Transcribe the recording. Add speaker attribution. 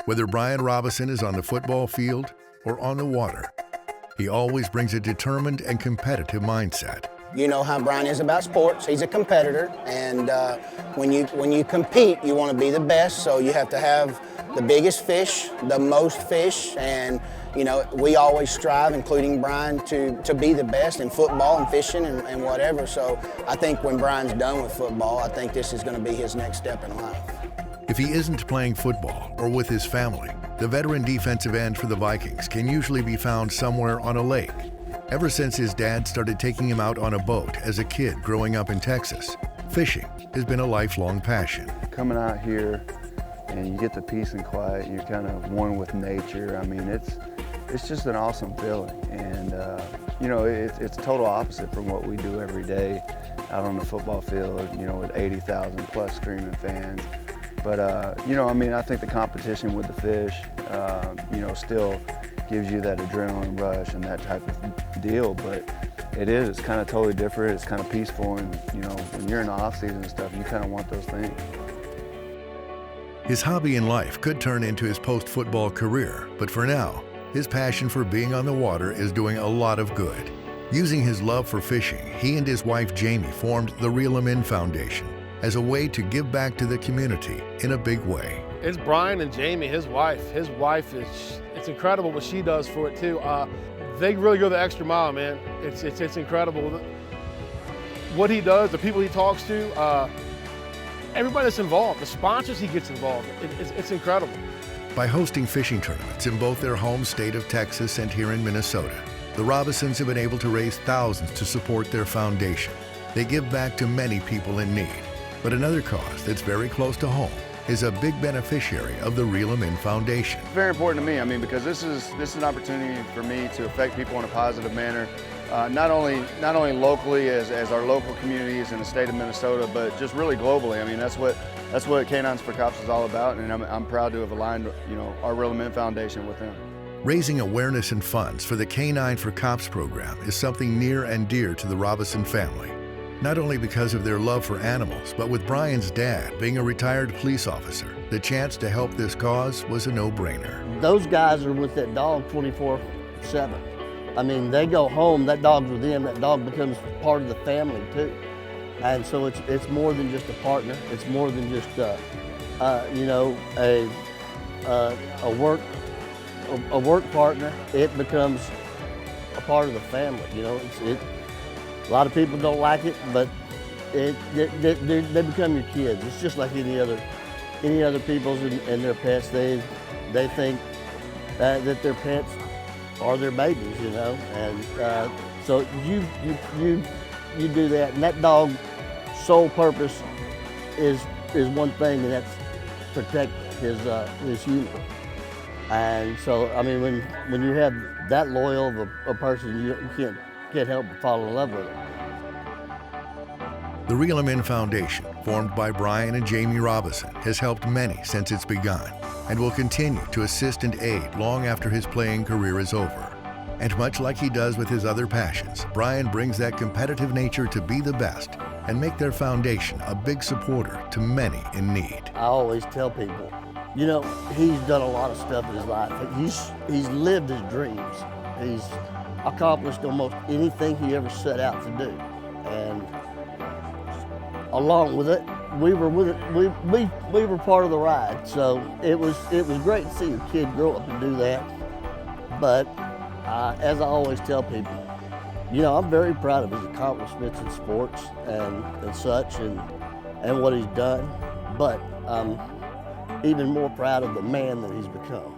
Speaker 1: Whether Brian Robison is on the football field or on the water, he always brings a determined and competitive mindset.
Speaker 2: You know how Brian is about sports. He's a competitor, and when you compete, you want to be the best, so you have to have the biggest fish, the most fish, and you know, we always strive, including Brian, to be the best in football and fishing and whatever. So I think when Brian's done with football, I think this is going to be his next step in life.
Speaker 1: If he isn't playing football or with his family, the veteran defensive end for the Vikings can usually be found somewhere on a lake. Ever since his dad started taking him out on a boat as a kid growing up in Texas, fishing has been a lifelong passion.
Speaker 3: Coming out here and you get the peace and quiet, you're kind of one with nature. I mean, it's just an awesome feeling. And you know, it's total opposite from what we do every day out on the football field, you know, with 80,000 plus screaming fans. But, you know, I mean, I think the competition with the fish, you know, still gives you that adrenaline rush and that type of deal. But it's kind of totally different. It's kind of peaceful. And, you know, when you're in the off season and stuff, you kind of want those things.
Speaker 1: His hobby in life could turn into his post-football career, but for now, his passion for being on the water is doing a lot of good. Using his love for fishing, he and his wife Jamie formed the Reel 'Em In Foundation as a way to give back to the community in a big way.
Speaker 4: It's Brian and Jamie, his wife. His wife it's incredible what she does for it too. They really go the extra mile, man. It's incredible. What he does, the people he talks to, everybody that's involved, the sponsors he gets involved, it's incredible.
Speaker 1: By hosting fishing tournaments in both their home state of Texas and here in Minnesota, the Robisons have been able to raise thousands to support their foundation. They give back to many people in need. But another cause that's very close to home is a big beneficiary of the Reel 'Em In Foundation.
Speaker 3: It's very important to me, I mean, because this is an opportunity for me to affect people in a positive manner, not only locally as our local communities in the state of Minnesota, but just really globally. I mean, that's what Canines for Cops is all about, and I'm proud to have aligned, you know, our Reel 'Em In Foundation with them.
Speaker 1: Raising awareness and funds for the Canine for Cops program is something near and dear to the Robison family. Not only because of their love for animals, but with Brian's dad being a retired police officer, the chance to help this cause was a no-brainer.
Speaker 5: Those guys are with that dog 24/7. I mean, they go home, that dog's with them, that dog becomes part of the family too. And so it's more than just a partner, it's more than just you know, a work partner. It becomes a part of the family, you know. A lot of people don't like it, but they become your kids. It's just like any other people's and their pets. They think that their pets are their babies, you know. And so you do that, and that dog's sole purpose is one thing, and that's protect his human. And so, I mean, when you have that loyal of a person, you can't help but fall in love with it.
Speaker 1: The Reel 'Em In Foundation, formed by Brian and Jamie Robison, has helped many since it's begun and will continue to assist and aid long after his playing career is over. And much like he does with his other passions, Brian brings that competitive nature to be the best and make their foundation a big supporter to many in need.
Speaker 5: I always tell people, you know, he's done a lot of stuff in his life. He's lived his dreams. He's accomplished almost anything he ever set out to do. And along with it, we were part of the ride. So it was great to see a kid grow up and do that. But as I always tell people, you know, I'm very proud of his accomplishments in sports and such and what he's done. But I'm even more proud of the man that he's become.